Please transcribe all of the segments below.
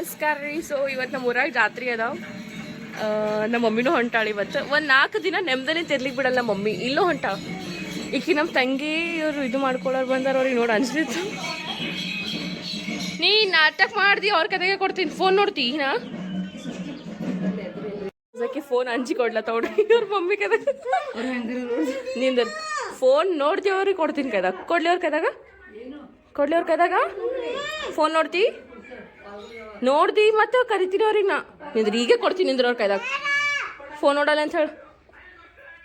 ನಮಸ್ಕಾರ ರೀ. ಸೊ ಇವತ್ತು ನಮ್ಮ ಊರಾಗ ಜಾತ್ರೆ ಅದಾವ. ನಮ್ಮ ಮಮ್ಮಿನೂ ಹೊಂಟಾಳ ಇವತ್ತು. ಒಂದು 4 ದಿನ ನೆಮ್ಮದನೇ ತಿರ್ಲಿಕ್ಕೆ ಬಿಡಲ್ಲ ಮಮ್ಮಿ. ಇಲ್ಲೂ ಹೊಂಟಾಳ. ಈಕಿ ನಮ್ಮ ತಂಗಿ ಇವರು ಇದು ಮಾಡ್ಕೊಳ್ಳೋರು ಬಂದಾರ. ಅವ್ರಿಗೆ ನೋಡಿ ಅನ್ಸ್ಲಿತ್ತು. ನೀ ನಾಟಕ ಮಾಡ್ದಿ ಅವ್ರ ಕತೆಗೆ ಕೊಡ್ತೀನಿ. ಫೋನ್ ನೋಡ್ತಿ ನಾ ಫೋನ್ ಹಂಚಿ ಕೊಡ್ಲ ತಗೊಡ್ರಿ ಇವ್ರ ಮಮ್ಮಿ ಕದ ನಿಂದ ಫೋನ್ ನೋಡ್ತಿ ಅವ್ರಿಗೆ ಕೊಡ್ತೀನಿ ಕದಾಗ. ಕೊಡ್ಲಿ ಅವ್ರ ಕದಾಗ ಫೋನ್ ನೋಡ್ದಿ ಮತ್ತೆ ಕರಿತೀನಿ ಅವ್ರಿಗೆ. ನಾ ನಿಂದ್ರೆ ಈಗ ಕೊಡ್ತೀನಿ ನಿಂದ್ರ ಅವ್ರ ಕೈದಾಗ. ಫೋನ್ ನೋಡಲ್ಲ ಅಂತ ಹೇಳಿ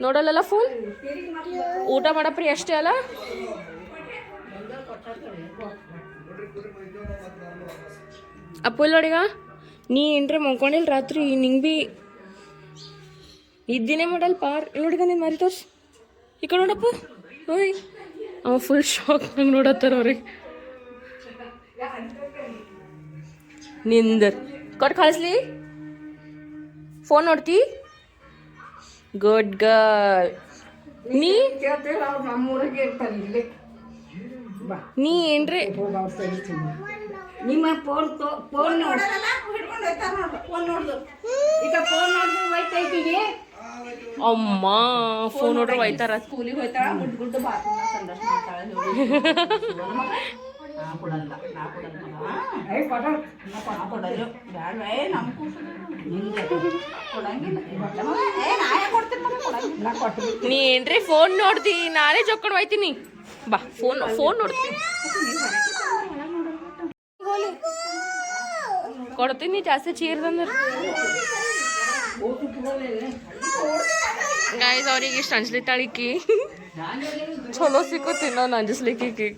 ನೋಡಲ್ಲಲ್ಲ ಫೋನ್. ಊಟ ಮಾಡಪ್ರಿ ಅಷ್ಟೇ ಅಲ್ಲ. ಅಪ್ಪು ನೋಡಿಗ ನೀ ಏನ್ರೆ ಮಲ್ಕೊಂಡಿಲ್ಲ ರಾತ್ರಿ. ನಿಂಗೆ ಭೀ ಇದ್ದಿನೇ ಮಾಡಲ್ ಪಾರ್ ನೋಡಿಗ. ನೀನು ಮಾರಿ ತೋರ್ಸಿ ಈ ಕಡೆ ನೋಡಪ್ಪ. ಓಯ್ ಅವ ಫುಲ್ ಶಾಕ್ ನಂಗೆ ನೋಡತ್ತಾರ ಅವ್ರಿಗೆ. ನಿಂದರ್ ಕೊಟ್ಟು ಕಳಿಸ್ಲಿ. ಫೋನ್ ನೋಡ್ತಿ. Good girl. ನೀ ಏನ್ರಿ ನಿಮ್ಮ ಅಮ್ಮ ಫೋನ್ ನೋಡ್ರಿ ಒಯ್ತಾರ. ಸ್ಕೂಲಿಗೆ ಹೋಯ್ತಾಳ. ಗುಡ್ಡು ನೀ ಏನ್ರಿ ಫೋನ್ ನೋಡ್ತಿ. ನಾನೇ ಜೊಕ್ಕೊಂಡು ಹೋಯ್ತೀನಿ. ಬಾ ಫೋನ್ ನೋಡ್ತೀನಿ. ಕೊಡ್ತೀನಿ ಜಾಸ್ತಿ ಚೀರ್ದಂದ್ರೆ. ಗಾಯ್ಸ್ ಅವ್ರಿಗೆ ಇಷ್ಟು ಅಂಜ್ಲಿತ್ತಾಳಿಕಿ ಚಲೋ ಸಿಕ್ಕುತ್ತೀನಿ ನಾನು ಅಂಜಿಸ್ಲಿಕ್ಕಿ.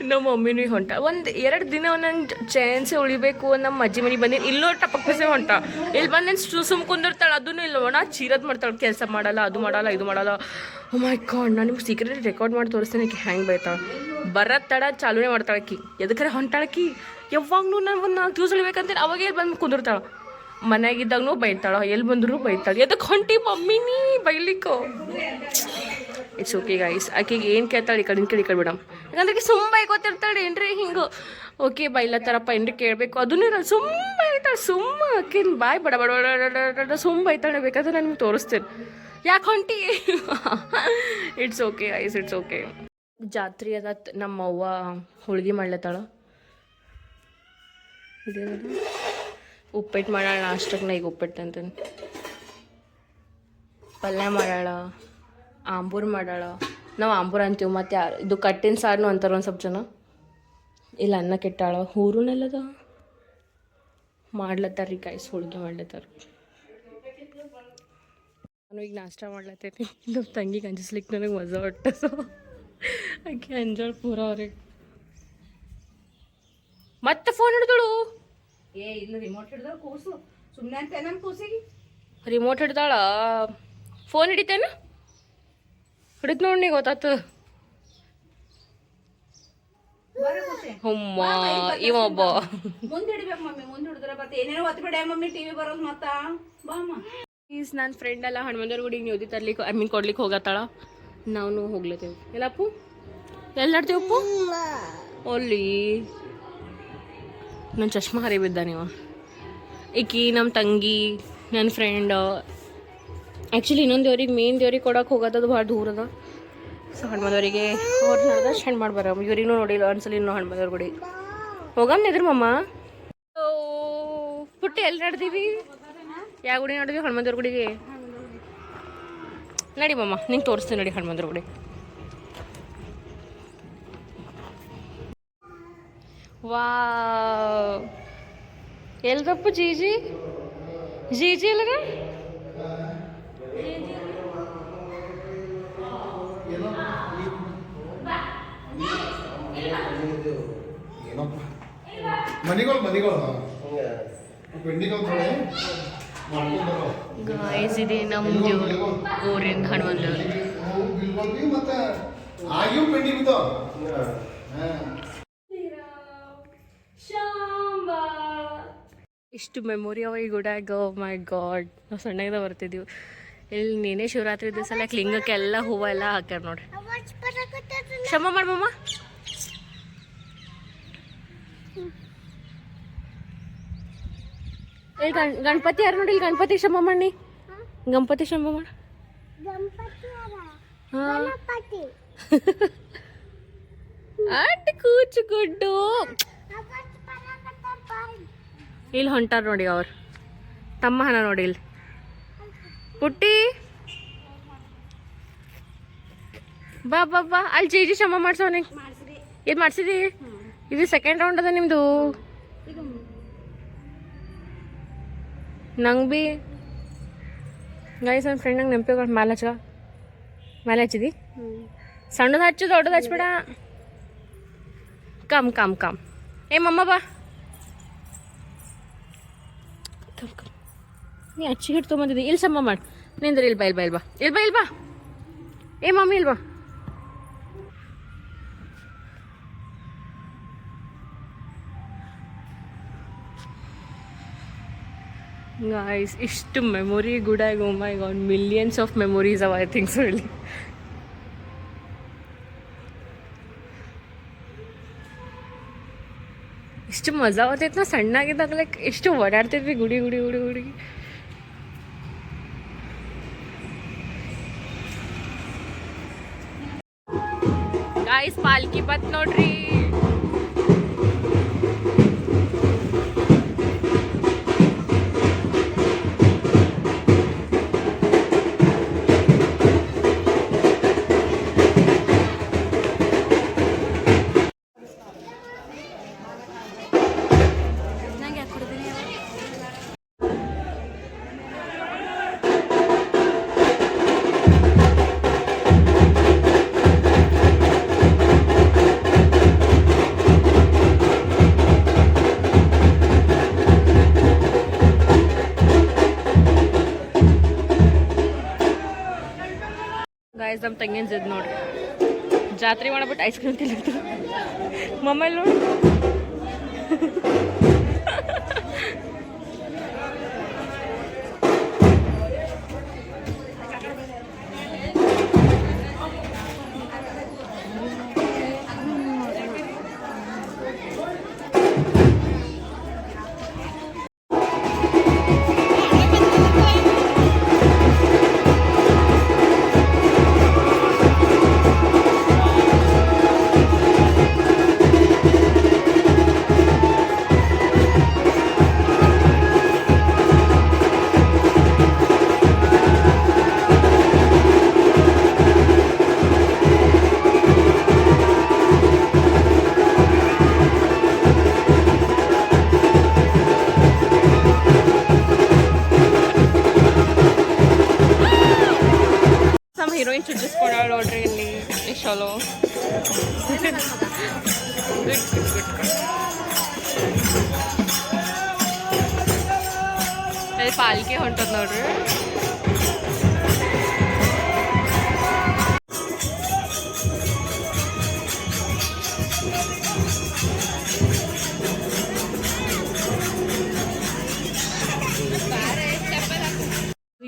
ನಮ್ಮ ಮಮ್ಮಿನೂ ಹೊಂಟ. 1-2 ದಿನ ನಂಗೆ ಚೇನ್ಸೆ ಉಳಿಬೇಕು. ನಮ್ಮ ಅಜ್ಜಿ ಮನೆಗೆ ಬಂದಿನಿ. ಇಲ್ಲೋ ಟಪಕ್ಸೆ ಹೊಂಟ. ಇಲ್ಲಿ ಬಂದು ನಾನು ಸುಮ್ ಕುಂದಿರ್ತಾಳೆ. ಅದನ್ನು ಇಲ್ಲ ಒಣ ಚೀರದ್ ಮಾಡ್ತಾಳೆ. ಕೆಲಸ ಮಾಡಲ್ಲ, ಅದು ಮಾಡಲ್ಲ, ಇದು ಮಾಡಲ್ಲ. ಓ ಮೈ ಗಾಡ್. ನಾನು ನಿಮ್ಗೆ ಸೀಕ್ರೆಟ್ ರೆಕಾರ್ಡ್ ಮಾಡಿ ತೋರಿಸ್ತೀನಿ. ಆಕಿ ಹೆಂಗೆ ಬೈತಾಳೆ. ಬರತ್ತಡ ಚಾಲೂನೇ ಮಾಡ್ತಾಳೆ ಆಕಿ. ಎದಕ್ರೆ ಹೊಂಟಾಳಕಿ. ಯಾವಾಗ್ಲೂ ನಾನು ಒಂದು 4 ದಿವಸ ಉಳಿಬೇಕಂತೇಳಿ ಅವಾಗೇ ಇಲ್ಲಿ ಬಂದು ಕುಂದಿರ್ತಾಳೆ. ಮನೆಯಾಗಿದ್ದಾಗೂ ಬೈತಾಳೆ, ಎಲ್ಲಿ ಬಂದರೂ ಬೈತಾಳೆ. ಎದಕ್ಕೆ ಹೊಂಟಿ ಮಮ್ಮಿ ನೀ ಬೈಲಿಕ್ಕೋ. It's okay guys. ಆಕೆಗೆ ಏನು ಕೇಳ್ತಾಳೆ ಈ ಕಡೆ ಬಿಡಮ್. ಯಾಕಂದ್ರೆ ಸುಮ್ಮ ಬೈಕೋತಿರ್ತಾಳೆ ಏನ್ರಿ ಹಿಂಗೆ. ಓಕೆ ಬೈಲತ್ತಾರಪ್ಪ ಏನ್ರಿ ಕೇಳಬೇಕು ಅದನ್ನೂ ಇರಲ್ಲ. ಸುಮ್ಮ ಬೈತಾಳೆ. ಸುಮ್ಮ ಆಕಿನ ಬಾಯ್ ಬಡ ಬಡ ಬಡ ಸುಮ್ಮ ಬೈತಾಳೆ. ಬೇಕಾದ್ರೆ ನಾನು ನಿಮ್ಗೆ ತೋರಿಸ್ತೇನೆ ಯಾಕೆ ಹೊಂಟಿ. It's okay guys, it's okay. ಜಾತ್ರೆ ಅದ. ನಮ್ಮ ಅವ್ವ ಹೋಳ್ಗೆ ಮಾಡ್ಲತ್ತಾಳ. ಇದೇನದು ಉಪ್ಪಿಟ್ಟು ಮಾಡಾಳ. ನಾಷ್ಟಕ್ಕೆ ನಾ ಈಗ ಉಪ್ಪಿಟ್ಟು ಅಂತೇನೆ. ಪಲ್ಯ ಮಾಡಾಳ. ಆಂಬೂರು ಮಾಡಾಳ. ನಾವು ಆಂಬೂರು ಅಂತೀವಿ. ಮತ್ತು ಯಾರು ಇದು ಕಟ್ಟಿನ ಸಾರನು ಅಂತಾರೆ ಒಂದು ಸ್ವಲ್ಪ ಜನ. ಇಲ್ಲ ಅನ್ನ ಕೆಟ್ಟಾಳ. ಹೂರುನೆಲ್ಲದ ಮಾಡ್ಲತ್ತಾರ ರೀ ಕಾಯಿಸಿ ಹೋಳಿಗೆ ಮಾಡ್ಲತ್ತಾರ. ನಾನು ಈಗ ನಾಷ್ಟ ಮಾಡ್ಲತ್ತೈತಿ. ನಮ್ಮ ತಂಗಿಗೆ ಅಂಜಿಸ್ಲಿಕ್ಕೆ ನನಗೆ ಮಜಾ ಹೊಟ್ಟೆ. ಸೊ ಆಕೆ ಅಂಜಾಳ ಪೂರ ಅವ್ರಿಗೆ. ಮತ್ತೆ ಫೋನ್ ಹಿಡ್ದಳು. ಇಲ್ಲ ರಿಮೋಟ್ ಹಿಡ್ದಾಳ ಕೂಸು. ಸುಮ್ಮನೆ ಅಂತ ನಮ್ಮ ಕೂಸಿಗೆ ರಿಮೋಟ್ ಹಿಡ್ದಾಳ. ಫೋನ್ ಹಿಡಿತೇನ ಹಿಡಿತ್ ನೋಡಿ ನೀ ಗೊತ್ತಾತು. ಹುಮ್ಮ ಇವೊಬ್ಬ ಮುಂದೆ ಹಿಡಿಬೇಕು ಮಮ್ಮಿ. ಮುಂದೆ ಹಿಡಿದ್ರೆ ಮತ್ತೆ ಏನೇನೋ ಒತ್ತಬೇಡ ಮಮ್ಮಿ. ಟಿವಿ ಬರೋದು ಮತ್ತ ಬಾ ಅಮ್ಮ. ಪ್ಲೀಸ್ ನನ್ನ ಫ್ರೆಂಡ್ ಎಲ್ಲ ಹನುಮಂದರ ಗುಡಿಗೆ ನ್ಯೂದಿ ತರ್ಲಿಕ್ಕೆ ಕೊಡ್ಲಿಕ್ಕೆ ಹೋಗತ್ತಾಳ. ನಾವು ಹೋಗ್ಲತ್ತೇವೆ. ಎಲ್ಲಪ್ಪು ಎಲ್ಲಾಡ್ತೇವಪ್ಪು ಒಲ್ಲಿ. ನನ್ನ ಚಶ್ಮಾ ಹರಿಬಿದ್ದ ನೀವು. ಈಕಿ ನಮ್ಮ ತಂಗಿ ನನ್ನ ಫ್ರೆಂಡ್. ಆ್ಯಕ್ಚುಲಿ ಇನ್ನೊಂದು ದೇವ್ರಿಗೆ ಮೇನ್ ದೇವ್ರಿಗೆ ಕೊಡೋಕೆ ಹೋಗೋದು ಭಾಳ ದೂರ ಅದ. ಸೊ ಹನುಮಂದವರಿಗೆ ಅವ್ರು ನಡೆದಷ್ಟು ಹೆಣ್ಣು ಮಾಡ್ಬಾರ. ಇವ್ರಿಗೂ ನೋಡಿಲ್ಲ ಒಂದ್ಸಲ ಇನ್ನೂ ಹನುಮಂದವ್ರ ಗುಡಿ ಹೋಗಮ್ಮ ಇದ್ರ ಮಮ್ಮ. ಪುಟ್ಟಿ ಎಲ್ಲಿ ನಡೆದೀವಿ. ಯಾವ ಗುಡಿ ನೋಡಿದ್ವಿ. ಹನುಮಂದವ್ರ ಗುಡಿಗೆ ನಡಿ ಮಮ್ಮ. ನಿಂಗೆ ತೋರಿಸ್ತೀನಿ ನಡಿ ಹನುಮಂದವ್ರ ಗುಡಿ. ವಾ ಎಲ್ದಪ್ಪು ಜೀಜಿ ಇಲ್ಲಗ. ಗಾಯ್ಸ್ ಇದೆ ನಮ್ಮ ದೇವ್ರು ಊರಿಂದ ಹನುಮಂತವ್ರು. ಇಷ್ಟು ಮೆಮೊರಿ ಅವ ಈ ಗುಡ್ಯಾಗ. ಮೈ ಗಾಡ್ ನಾವು ಸಣ್ಣದ ಬರ್ತಿದ್ದೀವಿ. ಇಲ್ಲಿ ನೀನೇ ಶಿವರಾತ್ರಿ ದಿವಸ ಯಾಕೆ ಲಿಂಗಕ್ಕೆಲ್ಲ ಹೂವು ಎಲ್ಲ ಹಾಕ್ಯಾರ ನೋಡ್ರಿ. ಕ್ಷಮ ಮಾಡ್ಬಮ್ಮ. ಇಲ್ಲಿ ಗಣಪತಿ ಯಾರು ನೋಡಿ, ಇಲ್ಲಿ ಗಣಪತಿ ಕ್ಷಮ ಮಾಡಿ, ಗಣಪತಿ ಕ್ಷಮ ಮಾಡಿ. ಅಟ್ ಕೂಚು ಗುಡ್ಡು ಇಲ್ಲಿ ಹೊಂಟಾರ ನೋಡಿ ಅವ್ರು ತಮ್ಮ ಹನ ನೋಡಿ ಇಲ್ಲಿ ಪುಟ್ಟಿ ಬಾ ಬಾ ಬಾ ಅಲ್ಲಿ ಜಿ ಕ್ಷಮ ಮಾಡ್ಸೋನಿ. ಇದು ಮಾಡ್ಸಿದಿ, ಇದು ಸೆಕೆಂಡ್ ರೌಂಡ್ ಅದ ನಿಮ್ದು. ನಂಗೆ ಬಿ ಗೈಸ್ ನನ್ನ ಫ್ರೆಂಡ್ ನಂಗೆ ನೆನಪಿಗಳು ಮೇಲೆ ಹಚ್ಚಿದಿ. ಸಣ್ಣದು ಹಚ್ಚು ದೊಡ್ಡದು ಹಚ್ಬೇಡ. ಕಮ್ ಕಮ್ ಕಮ್ ಏ ಮಮ್ಮ ಬಾ. ಕಮ್ ಕಮ್ ನೀ ಅಚ್ಚಿ ಹಿಟ್ಟು ತೊಗೊಂಬಂದಿದ್ದಿ. ಇಲ್ಲಿ ಸಮ್ಮ ಮಾಡಿ ನಿಂದ್ರೆ. ಇಲ್ಲಿ ಬಾ ಇಲ್ಲಿ ಬಾ ಇಲ್ಲಿ ಬಾ ಇಲ್ಲಿ ಬಾ ಇಲ್ಲಿ ಬಾ. ಏ ಮಮ್ಮಿ ಇಲ್ಲಿ ಬಾ. ಗಾಯ್ಸ್ ಇಷ್ಟು ಮೆಮೊರಿ ಗುಡಾಗಿ oh my god millions of memories ಅವ ಐ ಥಿಂಕ್ ಸೊ ಇಲ್ಲಿ. ಎಷ್ಟು ಮಜಾ ಆಗ್ತೈತೆ ನಾವು ಸಣ್ಣಾಗಿದ್ದಾಗ ಲೈಕ್ ಎಷ್ಟು ಓಡಾಡ್ತಿದ್ವಿ ಗುಡಿ ಗುಡಿ ಗುಡಿ ಗುಡಿ. ಗಾಯ್ಸ್ ಪಾಲ್ಕಿ ಬತ್ ನೋಡ್ರಿ. ಗಾಯ್ಸ್ ನಮ್ಮ ತಂಗಿನ ಜಿದ್ ನೋಡ್ರಿ, ಜಾತ್ರೆ ಮಾಡ್ಬಿಟ್ಟು ಐಸ್ ಕ್ರೀಮ್ ತಿನ್ನಿದ್ರು ಮೊಮ್ಮಲ್ಲಿ ನೋಡಿ. ಹೀರೋಯಿನ್ ಚುಟ್ಟಿಸ್ಕೊಂಡಾಳ ನೋಡ್ರಿ ಇಲ್ಲಿ ಎಷ್ಟು ಚಲೋ. ಅಲ್ಲಿ ಪಾಲ್ಕೆ ಹೊಂಟದ ನೋಡ್ರಿ.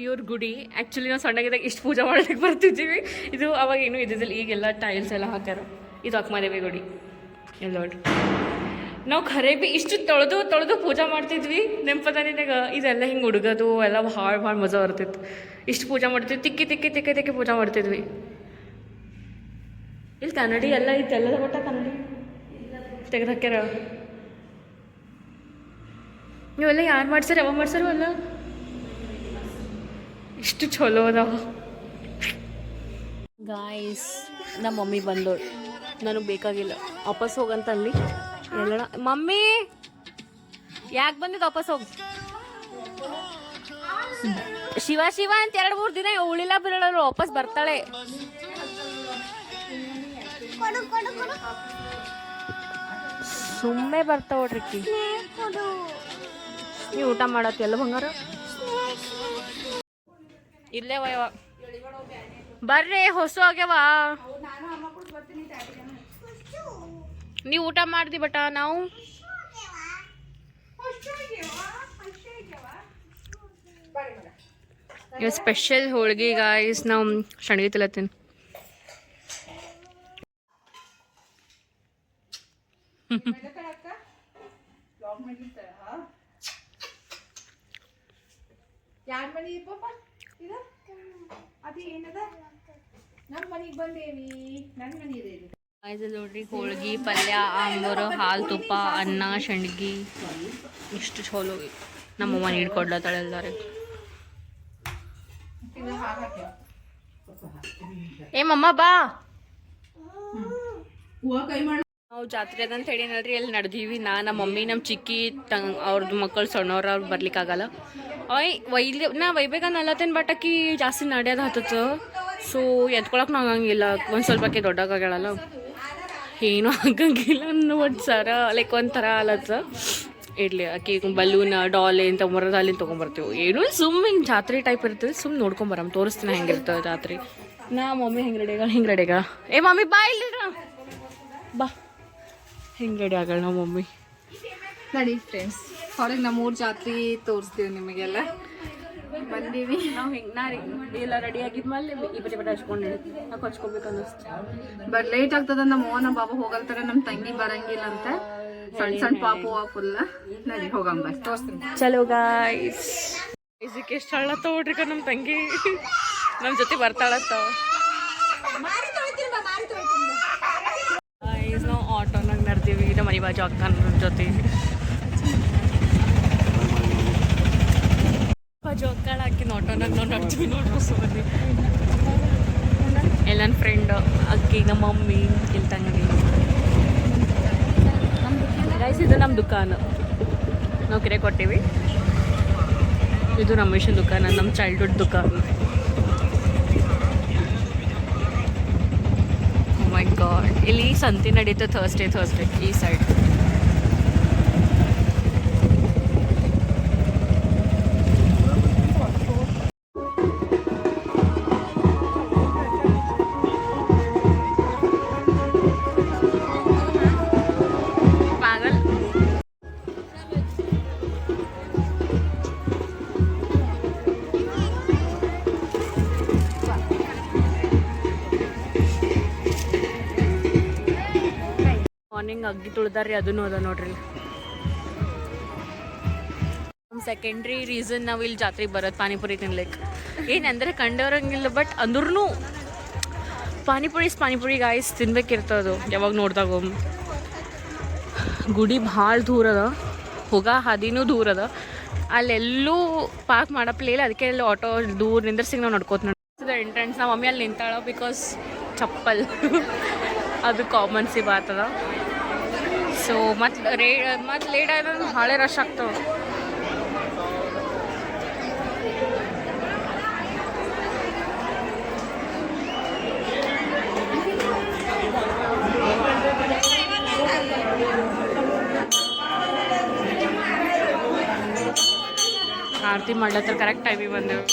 ಇವ್ರ ಗುಡಿ ಆ್ಯಕ್ಚುಲಿ ನಾವು ಸಣ್ಣಗಿದ್ದಾಗ ಇಷ್ಟು ಪೂಜೆ ಮಾಡೋದಕ್ಕೆ ಬರ್ತಿದ್ದೀವಿ. ಇದು ಅವಾಗ ಏನೂ ಇದ್ದಿದ್ದಿಲ್ಲ, ಈಗೆಲ್ಲ ಟೈಲ್ಸ್ ಎಲ್ಲ ಹಾಕ್ಯಾರ. ಇದು ಅಕ್ಕಮಹಾದೇವಿ ಗುಡಿ ಎಲ್ಲ ನೋಡ್ರಿ. ನಾವು ಖರೆ ಭೀ ಇಷ್ಟು ತೊಳೆದು ಪೂಜೆ ಮಾಡ್ತಿದ್ವಿ. ನೆನಪದ ನಿನಗೆ ಇದೆಲ್ಲ ಹಿಂಗೆ ಹುಡುಗೋದು ಎಲ್ಲ ಭಾಳ ಮಜಾ ಬರ್ತಿತ್ತು. ಇಷ್ಟು ಪೂಜೆ ಮಾಡ್ತಿದ್ವಿ, ತಿಕ್ಕಿ ಪೂಜೆ ಮಾಡ್ತಿದ್ವಿ. ಇಲ್ಲಿ ಕನ್ನಡಿ ಎಲ್ಲ ಇತ್ತು, ಎಲ್ಲದ ಒಟ್ಟ ಕನ್ನಡಿ ತೆಗೆದು ಹಾಕ್ಯಾರ. ನೀವೆಲ್ಲ ಯಾರು ಮಾಡ್ಸಾರ, ಯಾವಾಗ ಮಾಡ್ಸಾರ ಅಲ್ಲ ಇಷ್ಟು ಚಲೋ ಅದಾವ. ಗಾಯ್ಸ್ ನಮ್ಮ ಮಮ್ಮಿ ಬಂದೋಳು, ನನಗೆ ಬೇಕಾಗಿಲ್ಲ ವಾಪಸ್ ಹೋಗಂತ ಅಲ್ಲಿ. ಎಲ್ಲ ಮಮ್ಮಿ ಯಾಕೆ ಬಂದಿದ್ದು ವಾಪಸ್ ಹೋಗಿ. ಶಿವ ಅಂತ 2-3 ದಿನ ಉಳಿಲ್ಲ ಬಿರಳಲ್ಲ, ವಾಪಸ್ ಬರ್ತಾಳೆ. ಸುಮ್ಮನೆ ಬರ್ತಾವ ನೋಡ್ರಿ. ನೀವು ಊಟ ಮಾಡತ್ತಿ ಎಲ್ಲ ಬಂಗಾರ ಇಲ್ಲೇ ವಯವ ಬರ್ರಿ, ಹೊಸ ಆಗ್ಯಾವ. ನೀವು ಊಟ ಮಾಡ್ದಿ ಬಟ ನಾವು ಇವಾಗ ಸ್ಪೆಷಲ್ ಹೋಳಿಗೆ ಗಾಯ್ಸ್ ನಾವು ಶಂಡ್ಗಿ ತಿಲ್ಲತ್ತೀನಿ. ಯಾರ ಮನಿ ಪಾಪ ಇದ ಅದು ಏನದ ನಮ್ಮ ಮನೆಗೆ ಬಂದೇವಿ. ನನ್ನ ಮನೆ ಇದೆ ಇದು. ಇದು ನೋಡ್ರಿ ಹೋಳ್ಗಿ ಪಲ್ಯ ಆಂಬೂರು ಹಾಲು ತುಪ್ಪ ಅನ್ನ ಶಂಡ್ಗಿ ಇಷ್ಟು ಚಲೋ ನಮ್ಮಮ್ಮ ನೀಡ್ಕೊಡ್ಲತ್ತಾಳೆ ಎಲ್ಲಾರೆ. ಮಮ್ಮ ಬಾ. ನಾವು ಜಾತ್ರೆ ಅದಂತ ಹೇಳಿ ನೋಡ್ರಿ ಅಲ್ಲಿ ನಡೆದೀವಿ. ನಮ್ಮ ಮಮ್ಮಿ ನಮ್ಮ ಚಿಕ್ಕಿ ಅವ್ರದ್ದು ಮಕ್ಕಳು ಸಣ್ಣವ್ರ ಅವ್ರು ಬರ್ಲಿಕ್ಕಾಗಲ್ಲ. ನಾ ಒಯ್ಬೇಕಂತ ಅಲ್ಲತ್ತೇನು ಬಟ್ ಆಕಿ ಜಾಸ್ತಿ ನಡೆಯೋದು ಹತ್ತದ. ಸೊ ಎತ್ಕೊಳಕ್ಕೆ ನಾವು ಆಗಂಗಿಲ್ಲ. ಒಂದು ಸ್ವಲ್ಪಕ್ಕೆ ದೊಡ್ಡಕ್ಕಾಗಲ್ಲ, ಏನೂ ಆಗಂಗಿಲ್ಲ ಅನ್ನೋ ಒಂದು ಸರ ಲೈಕ್ ಒಂಥರ ಅಲತ್ತ ಇರಲಿ. ಆಕಿ ಬಲೂನ್ ಡಾಲ್ ಏನು ತೊಗೊಂಬರೋದು ಅಲ್ಲಿಂದ ತೊಗೊಂಬರ್ತೀವಿ. ಏನೂ ಸುಮ್ಮನೆ ಹಿಂಗೆ ಜಾತ್ರೆ ಟೈಪ್ ಇರ್ತದೆ. ಸುಮ್ಮನೆ ನೋಡ್ಕೊಂಬರಮ್ಮ, ತೋರಿಸ್ತೀನಿ ಹೆಂಗಿರ್ತದೆ ಜಾತ್ರೆ. ಮಮ್ಮಿ ಹೆಂಗೆ ರೆಡಿಗಳ ಮಮ್ಮಿ ಬಾ ಇಲ್ಲ ಬಾ ಹೆಂಗೆ ರೆಡಿ ಆಗಲ್ಲ ನಮ್ಮ ಮಮ್ಮಿ. ನಡಿ ಫ್ರೆಂಡ್ಸ್, ಹೊರಗೆ ನಮ್ಮ ಊರ ಜಾತ್ರೆ ತೋರಿಸ್ತೀವಿ ನಿಮಗೆಲ್ಲ. ಬಂದೀವಿ ನಾವು ಹಿಂಗೆ ಎಲ್ಲ ರೆಡಿ ಆಗಿದ್ಮೇಲೆ ಈ ಬಟ್ಟೆ ಹಚ್ಕೊಂಡು ನಾವು ಹಚ್ಕೊಬೇಕು ಅನ್ನಿಸ್ತು. ಬಟ್ ಲೇಟ್ ಆಗ್ತದ. ನಮ್ಮ ನಮ್ಮ ಬಾಬಾ ಹೋಗಲ್ತಾರೆ, ನಮ್ಮ ತಂಗಿ ಬರಂಗಿಲ್ಲ ಅಂತ. ಸಣ್ಣ ಸಣ್ಣ ಪಾಪು ಫುಲ್. ನಡಿ ಹೋಗಂಬ ತೋರಿಸ್ತೀನಿ. ಚಲೋ ಗಾಯ್ಸ್, ಇದಕ್ಕೆ ಎಷ್ಟು ಹಳ್ಳ ತಗೊಡ್ರಿ ನಮ್ಮ ತಂಗಿ ನಮ್ಮ ಜೊತೆ ಬರ್ತಾಳತ್ತ. ನಾವು ಆಟೋನಾಗ ನಡ್ತೀವಿ ನಮ್ಮ ಮನೆ ಬಾಜು ಅಕ್ಕನ ಜೊತೆ. ಬಾಜು ಅಕ್ಕಳ ಹಾಕಿನ ಆಟೋನಾಗ ನಾವು ನಡ್ತೀವಿ. ನೋಡ್ಬೋದು ಬನ್ನಿ. ಎಲ್ಲ ನನ್ನ ಫ್ರೆಂಡ್ ಅಕ್ಕಿ, ನಮ್ಮ ಮಮ್ಮಿ, ಇಲ್ಲಿ ತಂಗಿ ಗೈಸ್. ಇದು ನಮ್ಮ ದುಕಾನು, ನಾವು ಕಿರೆ ಕೊಟ್ಟೀವಿ. ಇದು ರಮೇಶನ್ ದುಕಾನ, ನಮ್ಮ ಚೈಲ್ಡ್ಹುಡ್ ದುಕಾನು. ಮೈ ಗಾಡ್, ಇಲ್ಲಿ ಸಂತೆ ನಡೀತು ಥರ್ಸ್ಡೇ ಈ ಸೈಡ್. ಮಾರ್ನಿಂಗ್ ಅಗ್ಗಿ ತುಳಿದಾರ್ರಿ, ಅದನ್ನು ಅದ ನೋಡ್ರಿ. ಸೆಕೆಂಡ್ರಿ ರೀಸನ್ ನಾವು ಇಲ್ಲಿ ಜಾತ್ರೆಗೆ ಬರೋದು ಪಾನಿಪುರಿ ತಿನ್ಲಿಕ್ಕೆ. ಏನಂದರೆ ಕಂಡವ್ರಂಗಿಲ್ಲ, ಬಟ್ ಅಂದ್ರೂ ಪಾನಿಪುರಿ ಗಾಯ್ಸ್ ತಿನ್ಬೇಕಿರ್ತದು ಯಾವಾಗ ನೋಡ್ದಾಗ. ಗುಡಿ ಭಾಳ ದೂರ ಅದ, ಹೋಗ ಹಾದಿನೂ ದೂರ ಅದ. ಅಲ್ಲೆಲ್ಲೂ ಪಾರ್ಕ್ ಮಾಡಪ್ಲೇ ಇಲ್ಲ, ಅದಕ್ಕೆ ಅಲ್ಲಿ ಆಟೋ ದೂರ ನಿಂದ್ರಸಿಗೆ ನಾವು ನಡ್ಕೋತ ನೋಡ್ತೀವಿ ಎಂಟ್ರೆನ್ಸ್. ನಮ್ಮ ಮಮ್ಮಿ ಅಲ್ಲಿ ನಿಂತಾಳ ಬಿಕಾಸ್ ಚಪ್ಪಲ್ ಅದು ಕಾಮನ್ ಸಿ ಬಾತದ. ಸೊ ಮತ್ತು ಲೇಟ್ ಆದ್ರೆ ಭಾಳ ರಶ್ ಆಗ್ತವೆ. ಆರತಿ ಮಾಡ್ಲತ್ತಾರ, ಕರೆಕ್ಟ್ ಟೈಮಿಗೆ ಬಂದೆವು.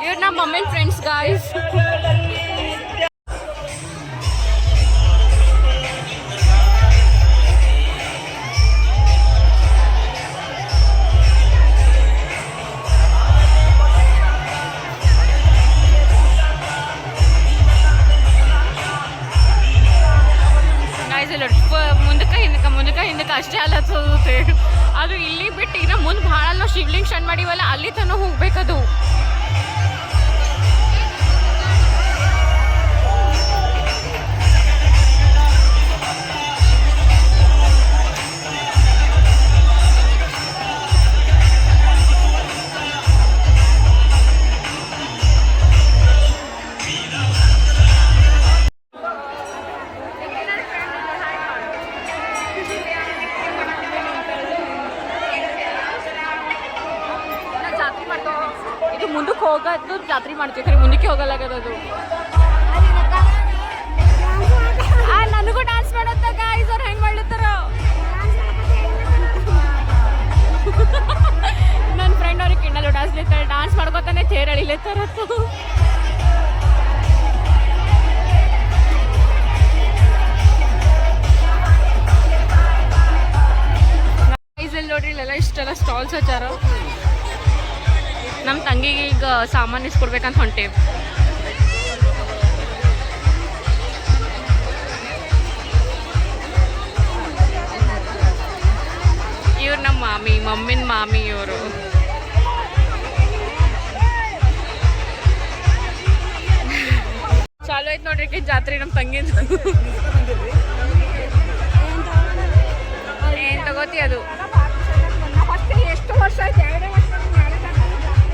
You're not mom and friends, guys. ಮುಂದಕ್ಕೆ ಹಿಂದಕ್ಕೆ ಅಷ್ಟೇ ಅಲ್ಲತ್ತೆ. ಅದು ಇಲ್ಲಿ ಬಿಟ್ಟು ಇನ್ನು ಮುಂದೆ ಭಾಳ ನಾವು ಶಿವಲಿಂಗ್ ಶಣ್ ಮಾಡಿವಲ್ಲ, ಅಲ್ಲಿ ತನಕ ಹೋಗ್ಬೇಕದು. ಇದು ಮುಂದಕ್ಕೆ ಹೋಗೋದು ಜಾತ್ರೆ ಮಾಡ್ತೀವಿ, ಖರೆ ಮುಂದಕ್ಕೆ ಹೋಗಲ್ಲಾಗದು. ಬಾಲ್ಸ್ ಹಚ್ಚಾರ. ನಮ್ಮ ತಂಗಿಗೆ ಈಗ ಸಾಮಾನು ಇಸ್ಕೊಡ್ಬೇಕಂತ ಹೊಂಟೇವಿ. ಇವ್ರು ನಮ್ಮ ಮಮ್ಮಿನ ಮಾಮಿ ಇವರು. ಚಾಲು ಐತ್ ನೋಡ್ರಿ ಜಾತ್ರೆ ನಮ್ಮ ತಂಗಿಂದ. ಏನ್ ತಗೋತಿ ಅದು ಎಷ್ಟು ವರ್ಷ ಆಯ್ತು? 2 ವರ್ಷ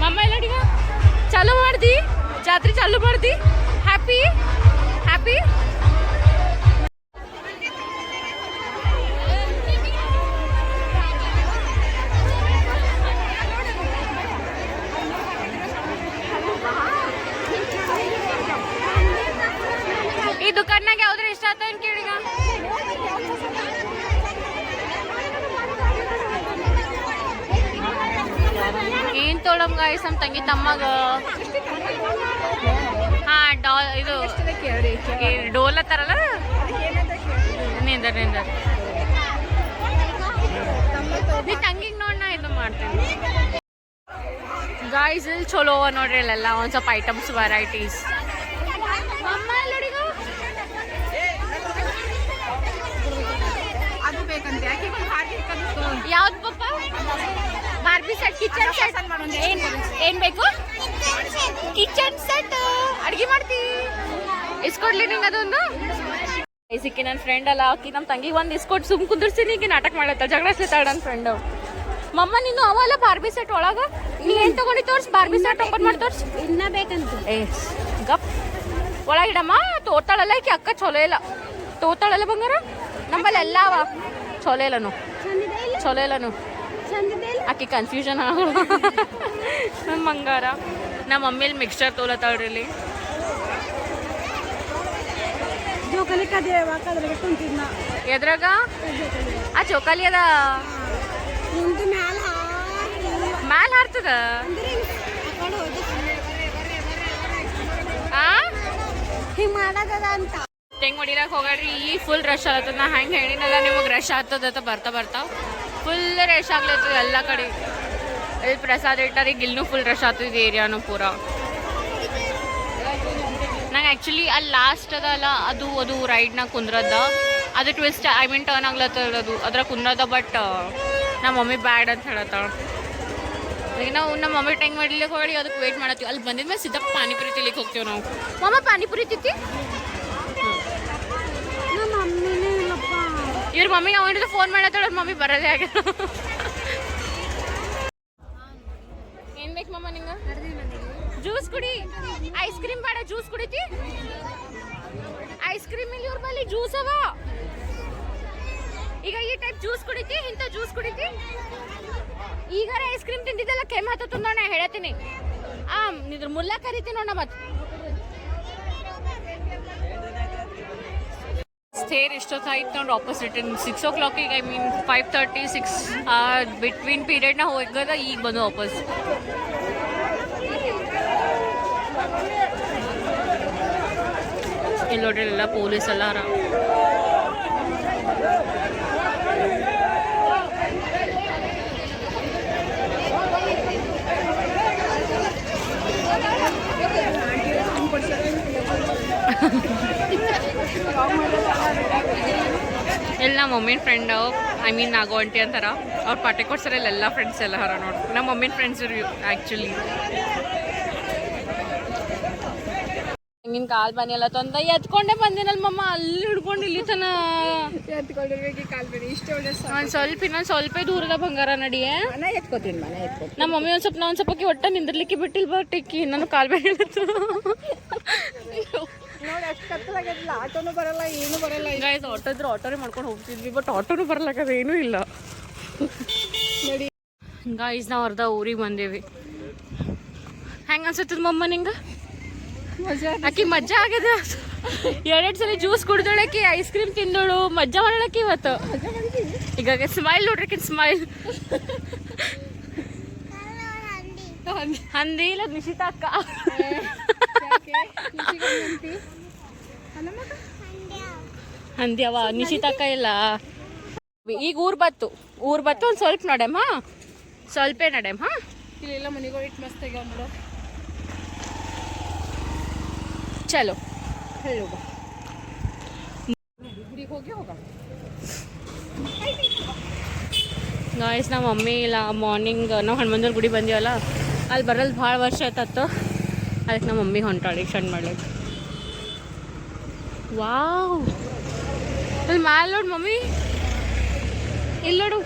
ಮಮ್ಮ ಎಲ್ಲಡಿಗ ಚಾಲು ಮಾಡ್ದಿ, ಜಾತ್ರೆ ಚಾಲು ಮಾಡ್ದಿ. Happy happy. ಈ ದುಕಾನ್ನಾಗ ಯಾವ್ದ್ರ ಇಷ್ಟ ಆತ ಅಂತ ಕೇಳಿಗ. ಏನ್ ತೊಳಮ್ ಗಾಯ್ಸ್ ನಮ್ಮ ತಂಗಿ ತಮ್ಮಗ. ಹಾ ಇದು ಡೋಲ್ ಅತ್ತಾರಲ್ಲ, ನಿಂದರ್ ನೀ ತಂಗಿಗೆ ನೋಡ್ ನಾ ಇದು ಮಾಡ್ತೀನಿ. ಗಾಯ್ಸ್ ಇಲ್ಲಿ ಚಲೋ ನೋಡ್ರಿ ಇಲ್ಲೆಲ್ಲ ಒಂದ್ ಸ್ವಲ್ಪ ಐಟಮ್ಸ್ ವೆರೈಟೀಸ್. ಅದು ಬೇಕಂತೆ. ಯಾವ್ದು ಪಪ್ಪ? Barbie set, kitchen set. ಏನ್ ಬೇಕು? Kitchen set. ಅಡ್ಗೆ ಮಾಡ್ತಿ ಇಸ್ಕೊಡ್ಲಿ ನಿಂಗೆ ಅದೊಂದು. ಸಿಕ್ಕಿ ನನ್ನ ಫ್ರೆಂಡ್ ಅಲ್ಲ, ಆಕಿ ನಮ್ಮ ತಂಗಿಗೆ ಒಂದು ಇಸ್ಕೊಟ್ಟು ಸುಮ್ ಕುಂದಿರ್ತೀನಿ. ಈಗ ನಾಟಕ ಮಾಡತ್ತ, ಜಗಳ ಹಚ್ಲತ್ತಾಳ ನನ್ನ ಫ್ರೆಂಡು. ಮಮ್ಮ ನೀನು ಅವಲ್ಲ ಬಾರ್ಬಿ ಸೆಟ್ ಒಳಗ ನೀ ಏನ್ ತಗೊಂಡಿ ತೋರ್ಸ್. ಬಾರ್ಬಿ ಸೆಟ್ ಓಪನ್ ಮಾಡಿ ತೋರ್ಸ್. ಇನ್ನ ಬೇಕಂತ ಗಪ್ ಒಳಗಿಡಮ್ಮ. ತೋತಾಳಲ್ಲ ಈಕಿ ಅಕ್ಕ, ಚಲೋ ಇಲ್ಲ. ತೋತಾಳಲ್ಲ ಬಂಗಾರ, ನಮ್ಮಲ್ಲಿ ಎಲ್ಲ ಅವ. ಚಲೋ ಇಲ್ಲನು ಆಕಿ ಕನ್ಫ್ಯೂಷನ್ ಆಗ. ನಮ್ಮ ಬಂಗಾರ ನಮ್ಮ ಮಮ್ಮಿಲಿ ಮಿಕ್ಸ್ಚರ್ ತೋಲತ್ತಾಳ್ರಿ ಇಲ್ಲಿ. ಎದ್ರಾಗ ಆ ಚೋಕಾಲಿ ಅದ ಮ್ಯಾಲ ಹಾರ್ತದ. ಹಿಂಗ್ ಮಾಡದ ಅಂತ ಹೆಂಗ್ ಹೊಡಿಲಕ್ ಹೋಗ್ರಿ. ಈ ಫುಲ್ ರಶ್ ಆಗತ್ತದ. ನಾ ಹೆಂಗೆ ಹೇಳಿನಲ್ಲ ನಿಮಗೆ ರಶ್ ಆಗ್ತದ. ಬರ್ತಾ ಫುಲ್ ರಶ್ ಆಗ್ಲತ್ತದ ಎಲ್ಲ ಕಡೆ. ಇಲ್ಲಿ ಪ್ರಸಾದ ಇಟ್ಟಾರ. ಈಗ ಇಲ್ಲೂ ಫುಲ್ ರಶ್ ಆಗ್ತದ ಏರಿಯಾನು ಪೂರ. ನಂಗೆ ಆ್ಯಕ್ಚುಲಿ ಅಲ್ಲಿ ಲಾಸ್ಟ್ ಅದಲ್ಲ ಅದು ರೈಡ್ನಾಗ ಕುಂದ್ರದ. ಅದು ಟ್ವಿಸ್ಟ್ ಟರ್ನ್ ಆಗ್ಲತ್ತದ ಅದು ಅದ್ರ ಕುಂದ್ರದ. ಬಟ್ ನಮ್ಮ ಮಮ್ಮಿ ಬ್ಯಾಡ್ ಅಂತ ಹೇಳತ್ತಾಳ. ಈಗ ನಾವು ನಮ್ಮ ಮಮ್ಮಿ ಟೈಮ್ ಮಾಡ್ಲಿಕ್ಕೆ ಹೋಗಿ ಅದಕ್ಕೆ ವೇಟ್ ಮಾಡತ್ತೀವಿ. ಅಲ್ಲಿ ಬಂದಿದ್ಮೇಲೆ ಸಿದ್ಧ ಪಾನಿಪುರಿ ತಿಲಿಕ್ಕೆ ಹೋಗ್ತೀವಿ ನಾವು. ಮಮ್ಮ ಪಾನಿಪುರಿ ತಿತ್ತಿ. ಇವ್ರ ಮಮ್ಮಿ ಅವನಿಂದ ಫೋನ್ ಮಾಡತ್ತಾಳ. ಅವ್ರ ಮಮ್ಮಿ ಬರೋದೇ ಆಗ್ಯಾರ. ಏನ್ ಬೇಕು ಮಮ್ಮ ನಿಂಗೆ? ಜ್ಯೂಸ್ ಕುಡಿ. ಐಸ್ ಕ್ರೀಮ್ ಬೇಡ, ಜ್ಯೂಸ್ ಕುಡಿತಿ. ಐಸ್ ಕ್ರೀಮ್ ಇಲ್ಲಿ ಇವ್ರ ಬಲ್ಲಿ ಜ್ಯೂಸ್ ಅವ. ಈಗ ಈ ಟೈಪ್ ಜ್ಯೂಸ್ ಕುಡಿತಿ, ಇಂಥ ಜ್ಯೂಸ್ ಕುಡಿತಿ. ಈಗ ಐಸ್ ಕ್ರೀಮ್ ತಿಂದಿದ್ದೆಲ್ಲ ಕೆಮ್ಮು ಹತ್ತದ ನೋಡ ಹೇಳ್ತೀನಿ. ನಿದ್ರ ಮುಲ್ಲ ಕರಿತಿ ನೋಡ. ಮತ್ತೆ ಸ್ಟೇರ್ ಎಷ್ಟೊತ್ತಾಯ್ತು ನೋಡಿ. Opposite 6 o'clock. I mean 5:30 6 between ಪೀರಿಯಡ್ನ ಹೋಗದ. ಈಗ ಬಂದು ವಾಪಸ್. ಇಲ್ಲಿ ನೋಡ್ರಿ ಎಲ್ಲ ಪೊಲೀಸ್ ಎಲ್ಲ ಅರ. ಇಲ್ಲಿ ನಮ್ಮ ಮಮ್ಮಿನ ಫ್ರೆಂಡ್, ಐ ಮೀನ್ ನಾಗೋ ಆಂಟಿ ಅಂತಾರ. ಅವ್ರು ಪಾಟೆ ಕೊಡ್ಸಾರ. ಇಲ್ಲೆಲ್ಲ ಫ್ರೆಂಡ್ಸ್ ಎಲ್ಲ ಹರ ನೋಡಿ. ನಮ್ಮ ಮಮ್ಮಿನ ಫ್ರೆಂಡ್ಸ್ ಆ್ಯಕ್ಚುಲಿ. ಹಿಂಗಿನ ಕಾಲ್ ಬನ್ನಿ ಎಲ್ಲ ತಂದ ಎತ್ಕೊಂಡೆ ಬಂದಿನಲ್ಲ ಮಮ್ಮ. ಅಲ್ಲಿ ಹಿಡ್ಕೊಂಡು ಇಲ್ಲಿ ತನ ಎತ್ಕೊಂಡಿರ್ಬೇಕು. ಕಾಲ್ ಬನ್ನಿ ಇಷ್ಟ ಒಳ್ಳೆ ಇನ್ನೊಂದು ಸ್ವಲ್ಪ ದೂರದ ಬಂಗಾರ ನಡಿಯೇ. ಮನೆ ಎತ್ಕೋತೀನಿ. ನಮ್ಮ ಮಮ್ಮಿ ಒಂದು ಸ್ವಲ್ಪ ಒಟ್ಟ ನಿಂದಿರ್ಲಿಕ್ಕೆ ಬಿಟ್ಟಿಲ್ ಬಟ್ಟಿಕ್ಕಿ. ನಾನು ಕಾಲ್ ಬೇಡ ನೋಡಿ ಅಷ್ಟು ಕತ್ತಲಾಗಲ್ಲ. ಆಟೋನು ಬರಲ್ಲ, ಏನು ಬರಲ್ಲ. ಗೈಸ್ ಆಟೋ ಇದ್ರೆ ಆಟೋನೇ ಮಾಡ್ಕೊಂಡು ಹೋಗ್ತಿದ್ವಿ. ಬಟ್ ಆಟೋನು ಬರಲಾಗದ, ಏನೂ ಇಲ್ಲ ನೋಡಿ. ಗೈಸ್ ನಾವು ಅರ್ಧ ಊರಿಗೆ ಬಂದೇವಿ. ಹೆಂಗೆ ಅನ್ಸತ್ತದ ಮಮ್ಮ ನಿಂಗೆ? ಆಕಿ ಮಜ್ಜಾ ಆಗ್ಯದ. 2 ಸಲ ಜ್ಯೂಸ್ ಕುಡ್ದೊಳಕಿ, ಐಸ್ ಕ್ರೀಮ್ ತಿಂದೋಳು, ಮಜ್ಜಾ ಮಾಡಳಕಿ ಇವತ್ತು. ಈಗ ಸ್ಮೈಲ್ ನೋಡ್ರಿ. ಸ್ಮೈಲ್ ಹಂದಿ ಇಲ್ಲ ನಿಶಿತಾ ಅಕ್ಕ. ಹಂದಿ ಅವ ನಿಶಿತಾ ಅಕ್ಕ ಇಲ್ಲ. ಈಗ ಊರ್ ಬತ್ತು ಒಂದು ಸ್ವಲ್ಪ ನೋಡಮ್ಮ. ಸ್ವಲ್ಪ ನಡೇಮ್ ಹಾಂ. ಇಲ್ಲೆಲ್ಲ ಮನೆಗಳು ಇಟ್ಟು ಮಸ್ತ್ ಆಗ್ಯಾವ ನೋಡು. ಚಲೋ ಹೇಳು ಬಾ ಗುಡಿಗೆ ಹೋಗಿ ಹೋಗ. ಗಾಯ್ಸ್ ನಮ್ಮ ಮಮ್ಮಿ ಇಲ್ಲ ಮಾರ್ನಿಂಗ್ ನಾವು ಹನುಮಂತರ ಗುಡಿ ಬಂದೀವಲ್ಲ ಅಲ್ಲಿ ಬರಲ್ ಭಾಳ ವರ್ಷ ಆಯ್ತತ್ತು. ಅದಕ್ಕೆ ನಮ್ಮ ಮಮ್ಮಿ ಹೊಂಟಾಳಿ ಸಣ್ಣ ಮಾಡ್ಲಿಕ್ಕೆ. ವಾವ್ ಅಲ್ಲಿ ಮ್ಯಾಲೆ ನೋಡು ಮಮ್ಮಿ, ಇಲ್ಲಿ ನೋಡು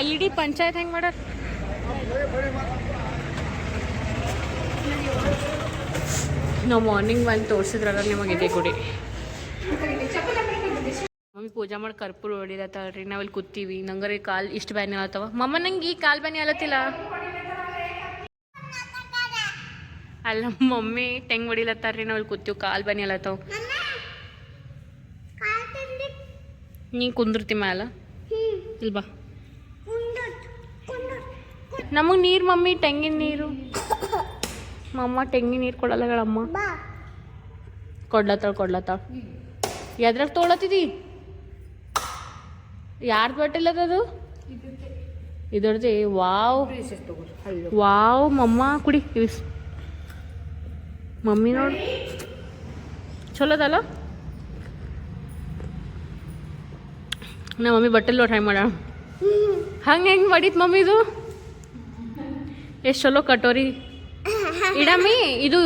LED ಪಂಚಾಯತ್ ಹೆಂಗೆ ಮಾಡ್ಯಾರ. ನಾವು ಮಾರ್ನಿಂಗ್ ಬಂದು ತೋರಿಸಿದ್ರಲ್ಲ ನಿಮಗೆ ಇದೆ ಗುಡಿ. ಮಮ್ಮಿ ಪೂಜಾ ಮಾಡಿ ಕರ್ಪೂರ ಹೊಡಿಲತ್ತಲ್ರಿ, ನಾವಿಲ್ಲಿ ಕೂತೀವಿ. ನಂಗರೆ ಕಾಲು ಇಷ್ಟು ಬ್ಯಾನಿ ಆಲತ್ತವ. ಮಮ್ಮ ನಂಗೆ ಈ ಕಾಲು ಬ್ಯಾನಿ ಆಲತ್ತಿಲ್ಲ. ಅಲ್ಲ ಮಮ್ಮಿ ಟೆಂಗ್ ಹೊಡಿಲತ್ತಾರ್ರಿ, ನಾವಿಲ್ಲಿ ಕೂತೀವಿ. ಕಾಲು ಬ್ಯಾನಿ ಆಲತ್ತವ. ನೀ ಕುಂದಿರ್ತಿ ಮ್ಯಾಲ ಇಲ್ಲಿ ಬಾ. ನಮಗೆ ನೀರು ಮಮ್ಮಿ, ತೆಂಗಿನ ನೀರು. ಮಮ್ಮ ತೆಂಗಿನ ನೀರು ಕೊಡಲ್ಲ ಹೇಳಮ್ಮ. ಕೊಡ್ಲತ್ತಾಳ. ಎದ್ರಾಗ ತೊಗೊಳತ್ತಿದಿ? ಯಾರ್ದು ಬಟ್ಟಿಲ್ಲ ಅದು? ಇದರದೇ. ವಾವ್ ಮಮ್ಮ ಕುಡಿ ಇವಿಸ್. ಮಮ್ಮಿ ನೋಡಿ ಚಲೋದಲ್ಲ. ನಮ್ಮ ಮಮ್ಮಿ ಬಟ್ಟೆಲ್ಲೋ ಟ್ರೈ ಮಾಡ. ಹೆಂಗೆ ಮಾಡಿತ್ ಮಮ್ಮಿ ಇದು? ಎಷ್ಟು ಚಲೋ ಕಟೋರಿ ಇಡಮ್ಮಿ. ಇದು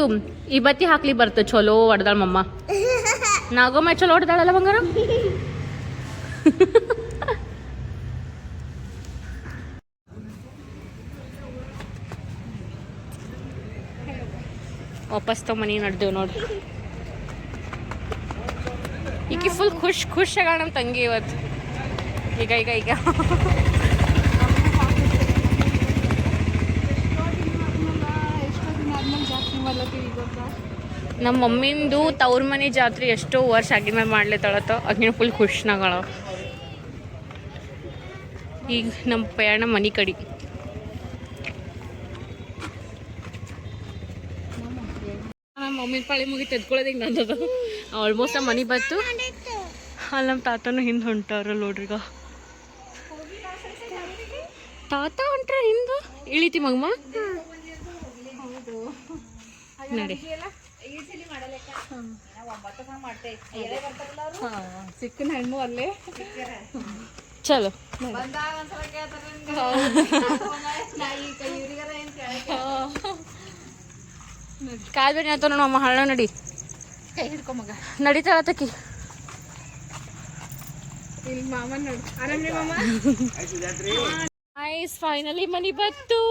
ಈ ಬತ್ತಿ ಹಾಕ್ಲಿ ಬರ್ತದೆ. ಚಲೋ ಹೊಡ್ದಾಳ ಮಮ್ಮ. ನಾಗಮ್ಮ ಚಲೋ ಹೊಡ್ದಾಳಲ್ಲ ಬಂಗಾರ. ವಾಪಸ್ ತೊ ಮನೆ ನಡ್ದೇವು ನೋಡ್ರಿ. ಈಕಿ ಫುಲ್ ಖುಷ್ ಆಗ ನಮ್ಮ ತಂಗಿ ಇವತ್ತು. ಈಗ ನಮ್ಮ ಮಮ್ಮಿಂದು ತವ್ರ ಮನೆ ಜಾತ್ರೆ ಎಷ್ಟೋ ವರ್ಷ ಆಗಿನ ಮೇಲೆ ಮಾಡ್ಲೇತಾಳತ್ತ. ಆಗಿನ ಫುಲ್ ಖುಷ್ನಾಗಳ. ಈಗ ನಮ್ಮ ಪ್ರಯಾಣ ಮನೆ ಕಡೆ. ನಮ್ಮ ಮಮ್ಮಿ ಪಾಳಿ ಮುಗಿ ತೆದ್ಕೊಳ್ಳೋದು ಹಿಂಗೆ ನಂದದ. ಆಲ್ಮೋಸ್ಟ್ ನಮ್ಮ ಮನೆ ಬತ್ತು. ಅಲ್ಲಿ ನಮ್ಮ ತಾತನೂ ಹಿಂದೆ ಹೊಂಟಾರ ನೋಡ್ರಿಗ. ತಾತ ಹೊಂಟ್ರ ಹಿಂದೆ ಇಳಿತಿ ಮಗಮ್ಮ ನಡಿ. ಸಿಕ್ಕನ ಹೆಣ್ಣು ಅಲ್ಲೇ ಚಲೋ. ಕಾಲ್ ಬೇನೆ ಆತ ನೋಡಮ್ಮ. ಹಳ್ಳ ನಡಿ. ಕೈ ಹಿಡ್ಕೊ ಮಗ. ನಡಿತಾಳತಕಿ. ಇಲ್ಲಿ ಮಾಮನ್ ನೋಡು. ಆರಾಮ್ರಿ ಮಾಮ. ನೈಸ್ ಫೈನಲಿ ಮನಿ ಬತ್ತು.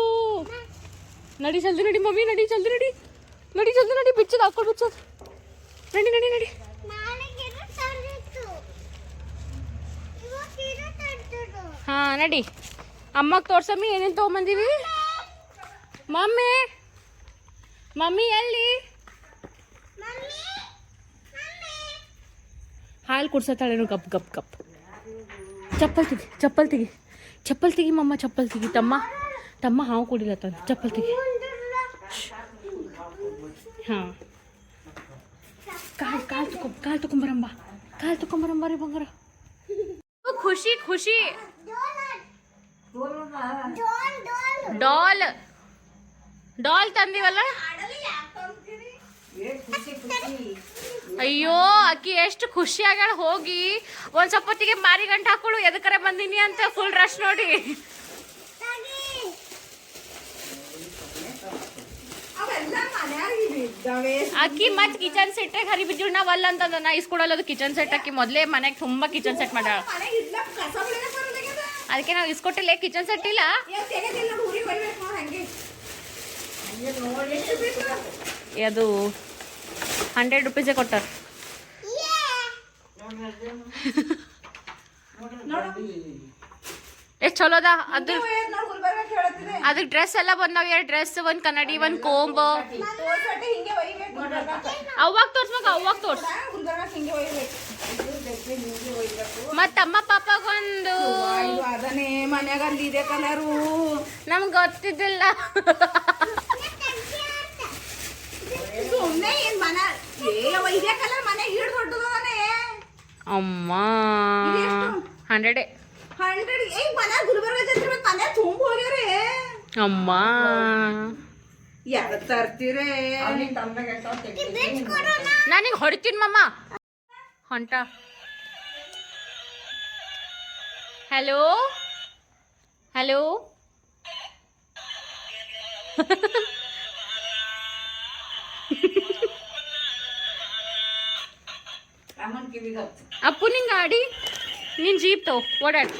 ನಡಿ ಜಲ್ದಿ ನಡಿ ಮಮ್ಮಿ. ನಡಿ ಜಲ್ದಿ ನಡಿ. ಬಿಚ್ಚದ ಹಾಕೊಂಡು ಬಿಚ್ಚದ. ನಡಿ. ಹಾ ನಡಿ. ಅಮ್ಮಗ್ ತೋರ್ಸಮ್ಮಿ ಏನೇನು ತೊಗೊಂಬಂದೀವಿ. ಮಮ್ಮಿ ಎಲ್ಲಿ? ಹಾಲು ಕುಡ್ಸತ್ತಾಳೇನು. ಗಪ್. ಚಪ್ಪಲ್ ತೆಗಿ ಮಮ್ಮ. ಚಪ್ಪಲ್ ತೆಗಿ. ತಮ್ಮ ಹಾವು ಕುಡಿಲತ್ತ. ಚಪ್ಪಲ್ ತೆಗಿ. ಹಾಂ ಕಾಲು ತಗೊಂಬರಂಬ ರೀ ಬಂಗಾರ. ಖುಷಿ ಡಾಲ್ ತಂದಿವಲ್ಲ. ಅಯ್ಯೋ ಆಕಿ ಎಷ್ಟು ಖುಷಿ ಆಗ್ಯಾಳ. ಹೋಗಿ ಒಂದ್ ಸ್ವಲ್ಪ ಹೊತ್ತಿಗೆ ಮಾರಿ ಗಂಟು ಹಾಕೊಳ್ಳು ಎದಕ್ಕರೆ ಬಂದೀನಿ ಅಂತ ಫುಲ್ ರಶ್ ನೋಡಿ. ಅಕ್ಕಿ ಮತ್ ಕಿಚನ್ ಸೆಟ್ ಹರಿ ಬಿದ್ದು ನಾವ್ ಅಲ್ಲ ಅಂತಂದ ನಾ ಇಸ್ಕೊಡಲ್ಲ. ಅದು ಕಿಚನ್ ಸೆಟ್ ಅಕ್ಕಿ ಮೊದ್ಲೇ ಮನೆಗೆ ತುಂಬಾ ಕಿಚನ್ ಸೆಟ್ ಮಾಡ್ಯಾಳ. ಅದಕ್ಕೆ ನಾವು ಇಸ್ಕೊಟ್ಟಿಲ್ಲ. ಕಿಚನ್ ಸೆಟ್ ಇಲ್ಲ. ಅದು 100 ರೂಪೀಸೇ ಕೊಟ್ಟಾರ. ಎಷ್ಟು ಚಲೋ ಅದ. ಅದಕ್ಕೆ ಡ್ರೆಸ್ ಎಲ್ಲ ಬಂದಾವ. 2 ಡ್ರೆಸ್, 1 ಕನ್ನಡಿ, 1 ಕೋಂಬ. ಅವಾಗ ತೋರ್ಸ್. ಮತ್ತ ಅಮ್ಮ ಪಾಪಗೊಂದು. ಅದನ್ನೇ ಮನ್ಯಾಗ ಇದೆ ಕಲರು. ನಮ್ಗೆ ಗೊತ್ತಿದ್ದಿಲ್ಲ. ಅಮ್ಮ 100 ಗುಲ್ಬರ್ಗ ಜಾತ್ರೆ ಮನೆ ತುಂಬ ಹೋಗ್ಯಾರೆ. ಅಮ್ಮ ಯಾರು ತರ್ತೀರೇ ನಾನೀಗ ಹೊಡಿತೀನಿ ಮಮ್ಮ ಹೊಂಟ ಹಲೋ ಹಲೋ ಅಪ್ಪು ನಿಂಗೆ ಗಾಡಿ ನೀನು ಜೀಪ್ ತಗೋ ಓಡಾಡ್